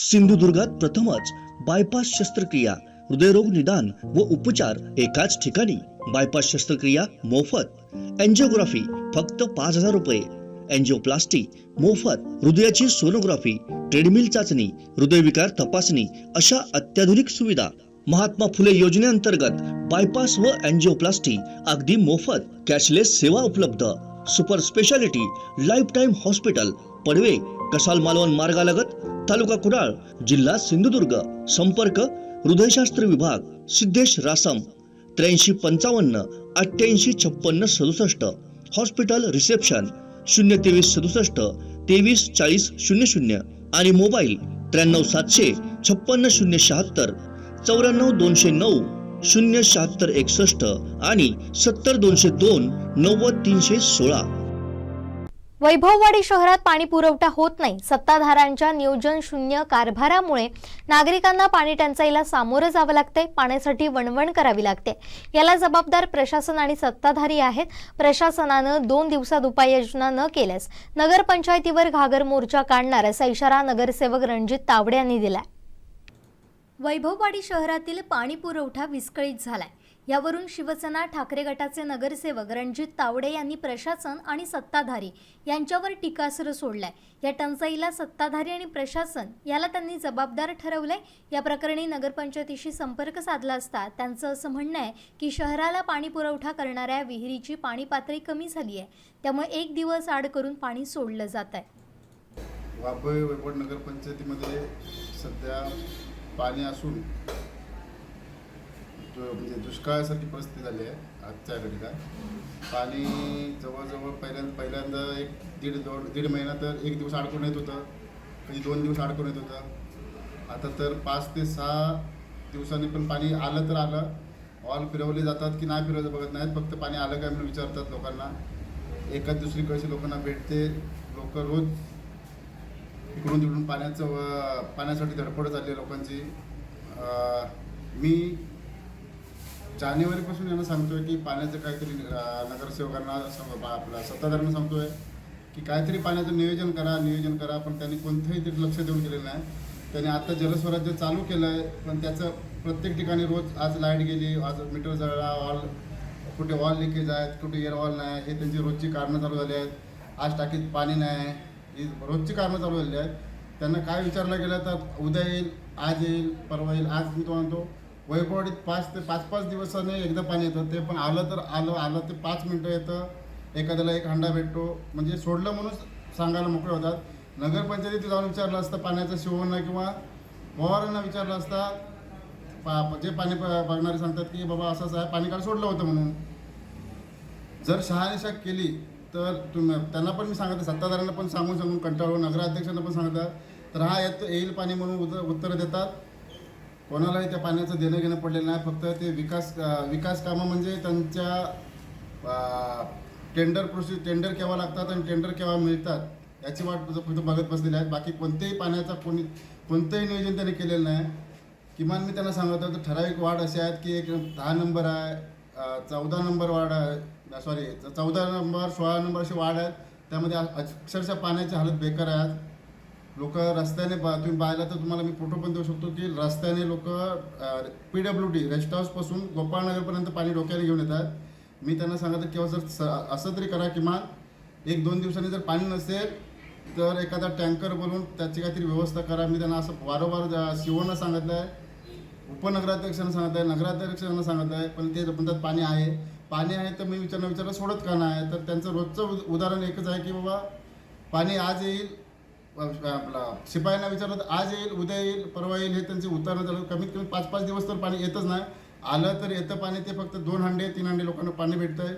सिंधुदुर्गात प्रथमच बायपास शस्त्रक्रिया, हृदयरोग निदान व उपचार एकाच ठिकाणी. बायपास शस्त्रक्रिया मोफत, एंजिओग्राफी फक्त 5,000 रुपये, एंजिओप्लास्टी मोफत, हृदयाची सोनोग्राफी, ट्रेडमिल चाचणी, हृदयविकार तपासणी अशा अत्याधुनिक सुविधा. महात्मा फुले योजनेअंतर्गत बायपास व एंजिओप्लास्टी अगदी मोफत. कॅशलेस सेवा उपलब्ध. Super speciality life time hospital, Padwe, Kasal Malvan मार्गालगत, तालुका कुडाळ, जिल्हा सिंधुदुर्ग. संपर्क हृदयशास्त्र विभाग, सिद्धेश रासम, 8355 88 56 67. हॉस्पिटल रिसेप्शन 023 67 23 40 00 आणि मोबाईल 93 700 56 076 94 209 076 61 आणि 70 202 90 316. वैभववाडी शहरात पाणी पुरवठा होत नाही. सत्ताधाऱ्यांच्या नियोजन शून्य कारभारामुळे नागरिकांना पाणी टंचाईला सामोरं जावं लागतंय. पाण्यासाठी वणवण करावी लागते. याला जबाबदार प्रशासन आणि सत्ताधारी आहेत. प्रशासनानं 2 दिवसात उपाययोजना न केल्यास नगरपंचायतीवर घागर मोर्चा काढणार असा इशारा नगरसेवक रणजित तावडे यांनी दिलाय. वैभववाडी शहरातील पाणी पुरवठा विस्कळीत झालाय. यावरून शिवसेना ठाकरे गटाचे नगरसेवक रणजित तावडे यांनी प्रशासन आणि सत्ताधारी यांच्यावर टीकास्त्र सोडलाय. या टंचाईला सत्ताधारी आणि प्रशासन याला त्यांनी जबाबदार ठरवलंय. या प्रकरणी नगरपंचायतीशी संपर्क साधला असता त्यांचं असं म्हणणं आहे की शहराला पाणी पुरवठा करणाऱ्या विहिरीची पाणी पातळी कमी झाली आहे, त्यामुळे 1 दिवस आड करून पाणी सोडलं जात आहे. वैभव नगरपंचायतीमध्ये सध्या पाणी असून म्हणजे दुष्काळासारखी परिस्थिती झाली आहे. आजच्या घडीला पाणी जवळजवळ पहिल्यांदा दीड महिना तर 1 दिवस अडकून येत होतं, कधी 2 दिवस अडकून येत होतं. आता तर 5 ते 6 दिवसांनी पण पाणी आलं तर आलं. ऑल फिरवले जातात की नाही फिरवलं बघत नाहीत, फक्त पाणी आलं काय म्हणून विचारतात लोकांना. एकाच दुसरी कळशी लोकांना भेटते. लोक रोज इकडून तिकडून पाण्यासाठी धडपड चालली आहे लोकांची. मी जानेवारीपासून यांना सांगतोय की पाण्याचं काहीतरी नगरसेवकांना आपल्या सत्ताधाऱ्यांना सांगतोय की काहीतरी पाण्याचं नियोजन करा, पण त्यांनी कोणतंही तरी लक्ष देऊन केलेलं नाही. त्यांनी आता जलस्वराज्य चालू केलं आहे, पण त्याचं प्रत्येक ठिकाणी रोज आज लाईट गेली, आज मीटर जळला, कुठे वॉल लिकेज आहेत, कुठे एअर वॉल नाही, हे त्यांची रोजची कारणं चालू झाली आहेत. आज टाकीत पाणी नाही, ही रोजची कारणं चालू झालेली आहेत. त्यांना काय विचारलं गेलं तर उद्या येईल, आज येईल, परवा येईल. आज मी तो म्हणतो वैभववाडीत 5 दिवसाने एकदा पाणी येतं, ते पण आलं तर आलं ते 5 मिनटं येतं. एखाद्याला 1 हंडा भेटतो, म्हणजे सोडलं म्हणून सांगायला मोकळे होतात. नगरपंचायतीत जाऊन विचारलं असतं पाण्याचं शिवणं किंवा पवारांना विचारलं असता, जे पाणी बघणारे सांगतात की बाबा असंच आहे, पाणी काल सोडलं होतं म्हणून. जर शहानिशा केली तर त्यांना पण मी सांगते, सत्ताधाऱ्यांना पण सांगून कंटाळून नगराध्यक्षांना पण सांगतात, तर हा येईल पाणी म्हणून उत्तरं देतात. कोणालाही त्या पाण्याचं देणं घेणं पडलेलं नाही. फक्त ते विकास कामं म्हणजे त्यांच्या टेंडर केव्हा लागतात आणि टेंडर केव्हा मिळतात याची वाट फक्त बघत बसलेले आहेत. बाकी कोणत्याही पाण्याचा कोणतंही नियोजन त्यांनी केलेलं नाही. किमान मी त्यांना सांगत होतो, ठराविक वार्ड असे आहेत की एक 10 नंबर आहे, 14 नंबर वार्ड आहे, 14 नंबर 16 नंबर असे वार्ड आहेत. त्यामध्ये अक्षरशः पाण्याची हालत बेकार आहे. लोक रस्त्याने तुम्ही पाहिलं तर तुम्हाला मी फोटो पण देऊ शकतो की रस्त्याने लोक PWD रेस्ट हाऊसपासून गोपाळनगरपर्यंत पाणी डोक्याने घेऊन येतात. मी त्यांना सांगतो किंवा जर असं तरी करा, किमान 1-2 दिवसांनी जर पाणी नसेल तर एखादा टँकर बोलून त्याची काहीतरी व्यवस्था करा. मी त्यांना असं वारंवार शिवणं सांगितलं आहे, उपनगराध्यक्षांना सांगत आहे, नगराध्यक्षांना सांगत आहे, पण ते म्हणतात पाणी आहे तर मी विचारलं सोडत का नाही. तर त्यांचं रोजचं उदाहरण एकच आहे की बाबा पाणी आज येईल, आपला शिपायांना विचारलं तर आज येईल, उद्या येईल, परवा येईल, हे त्यांचे उदाहरण झालं. कमीत कमी 5-5 दिवस तर पाणी येतच नाही. आलं तर येतं पाणी, ते फक्त 2 हंडे 3 हंडे लोकांना पाणी भेटतं आहे.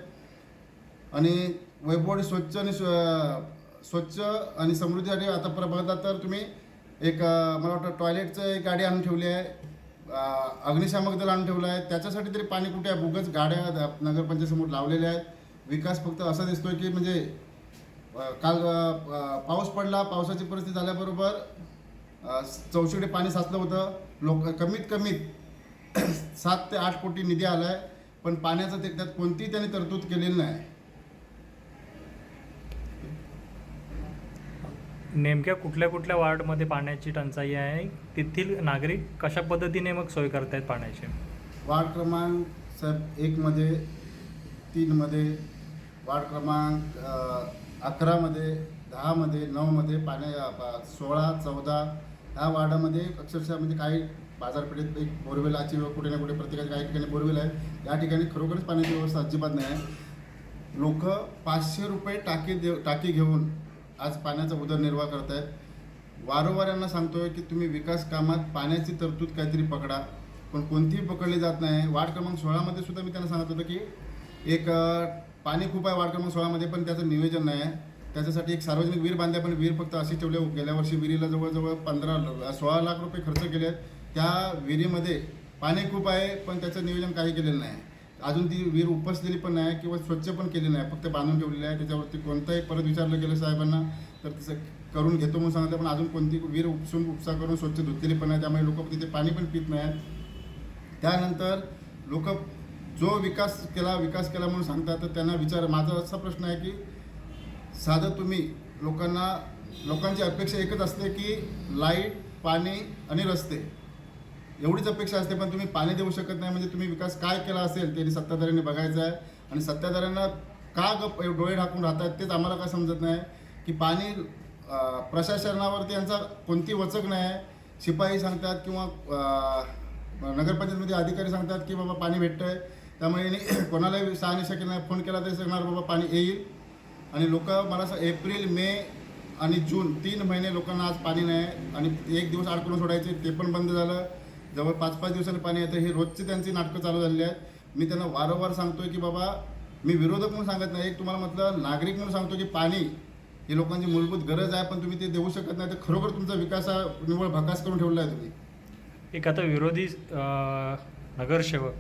आणि वैभववाडी स्वच्छ आणि समृद्धीसाठी आता बघता तर तुम्ही एक मला वाटतं टॉयलेटचं एक गाडी आणून ठेवली आहे, अग्निशामक दल आणून ठेवलं आहे. त्याच्यासाठी तरी पाणी कुठे आहे? उगाच गाड्या नगरपंचायतीसमोर लावलेल्या आहेत. विकास फक्त असा दिसतोय की म्हणजे काल पाऊस पडला, पावसाची परिस्थिती झाल्याबरोबर चौशीकडे पाणी साचलं होतं. कमीत 7 ते 8 कोटी निधी आला आहे, पण पाण्याचं त्यात कोणतीही त्यांनी तरतूद केलेली नाही. नेमक्या कुठल्या कुठल्या वार्डमध्ये पाण्याची टंचाई आहे, तेथील नागरिक कशा पद्धतीने मग सोय करतायत पाण्याची? वार्ड क्रमांक 1मध्ये, 3मध्ये, वार्ड क्रमांक 11मध्ये, 10मध्ये, 9मध्ये 16, 14 ह्या वार्डामध्ये अक्षरशः म्हणजे काही बाजारपेठेत एक बोरवेलाची कुठे ना कुठे प्रत्येकाच्या काही ठिकाणी बोरवेल आहे. या ठिकाणी खरोखरच पाण्याची व्यवस्था अजिबात नाही आहे. लोक 500 रुपये टाकी घेऊन आज पाण्याचा उदरनिर्वाह करत आहेत. वारंवार यांना सांगतोय की तुम्ही विकास कामात पाण्याची तरतूद काहीतरी पकडा, पण कोणतीही पकडली जात नाही. वार्ड क्रमांक 16मध्ये सुद्धा मी त्यांना सांगत होतो की एक पाणी खूप आहे वार्ड क्रमांक 16मध्ये, पण त्याचं नियोजन नाही आहे. त्याच्यासाठी एक सार्वजनिक विहीर बांधली, पण विहीर फक्त अशी ठेवली. गेल्या वर्षी विहिरीला जवळजवळ 16 लाख रुपये खर्च केले आहेत. त्या विहिरीमध्ये पाणी खूप आहे, पण त्याचं नियोजन काही केलेलं नाही. अजून ती विहीर उपसलेली पण नाही किंवा स्वच्छ पण केली नाही, फक्त बांधून ठेवलेली आहे. त्याच्यावरती कोणताही परत विचारलं गेलं साहेबांना तर तसं करून घेतो म्हणून सांगितलं, पण अजून कोणती विहीर उपसा करून स्वच्छ धुतलेली पण नाही. त्यामुळे लोक तिथे पाणी पण पित नाही आहेत. त्यानंतर लोक जो विकास केला म्हणून सांगतात, तर त्यांना माझा असा प्रश्न आहे की साधं तुम्ही लोकांची अपेक्षा एकच असते की लाईट, पाणी आणि रस्ते एवढीच अपेक्षा असते, पण तुम्ही पाणी देऊ शकत नाही. म्हणजे तुम्ही विकास काय केला असेल त्यांनी सत्ताधाऱ्यांनी बघायचं आहे. आणि सत्ताधाऱ्यांना का डोळे ढाकून राहतात तेच आम्हाला काय समजत नाही की पाणी प्रशासनावरती यांचा कोणती वचक नाही आहे. शिपाई सांगतात किंवा नगरपंचायतमध्ये अधिकारी सांगतात की बाबा पाणी भेटतं आहे, त्यामुळे यांनी कोणालाही शहानिशा केली नाही. फोन केला तरी सांगणार बाबा पाणी येईल. आणि लोक मला एप्रिल, मे आणि जून 3 महिने लोकांना आज पाणी नाही. आणि एक दिवस आड करून सोडायचे, ते पण बंद झालं. जवळ 5-5 दिवसांनी पाणी येतं. हे रोजची त्यांची नाटकं चालू झालेली आहेत. मी त्यांना वारंवार सांगतोय की बाबा, मी विरोधक म्हणून सांगत नाही, एक तुम्हाला म्हटलं नागरिक म्हणून सांगतो की पाणी ही लोकांची मूलभूत गरज आहे, पण तुम्ही ते देऊ शकत नाही. तर खरोखर तुमचा विकास हा निव्वळ भकास करून ठेवला आहे तुम्ही. एक आता विरोधी नगरसेवक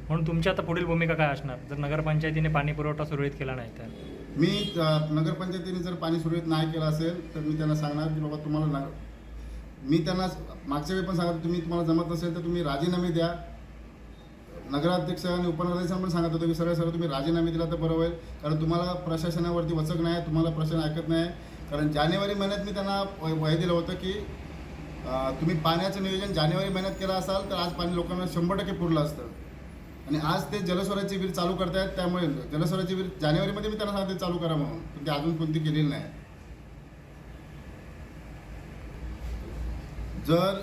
म्हणून तुमची आता पुढील भूमिका काय असणार जर नगरपंचायतीने पाणी पुरवठा सुरळीत केला नाही तर? मी नगरपंचायतीने जर पाणी सुरळीत नाही केलं असेल तर मी त्यांना सांगणार की बाबा तुम्हाला मी त्यांना मागच्या वेळी पण सांगतो, तुम्हाला जमत नसेल तर तुम्ही राजीनामे द्या. नगराध्यक्ष आणि उपनगराध्यक्ष पण सांगत होतो की सरळ तुम्ही राजीनामे दिला तर बरं होईल, कारण तुम्हाला प्रशासनावरती वचक नाही, तुम्हाला प्रशासन ऐकत नाही. कारण जानेवारी महिन्यात मी त्यांना वय दिलं होतं की तुम्ही पाण्याचं नियोजन जानेवारी महिन्यात केलं असाल तर आज पाणी लोकांना 100% पुरलं असतं. आणि आज ते जलस्वराची विहीर चालू करतायत, त्यामुळे जलस्वराची विहीर जानेवारीमध्ये मी त्यांना सांगते चालू करा म्हणून, पण ते अजून कोणती केलेली नाही. जर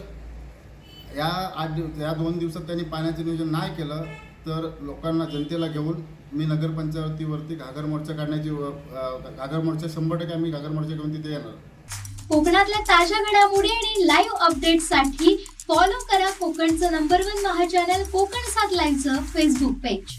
या 2 दिवसात त्यांनी पाण्याचं नियोजन नाही केलं तर लोकांना, जनतेला घेऊन मी नगरपंचायतीवरती घागर मोर्चा काढण्याची घागर मोर्चा 100% आम्ही घागर मोर्चा घेऊन तिथे येणार. कोकणातल्या ताज्या घडामोडी आणि लाईव्ह अपडेट्ससाठी फॉलो करा कोकणचं नंबर 1 महा चॅनल कोकण 7 लाईव्हचं फेसबुक पेज.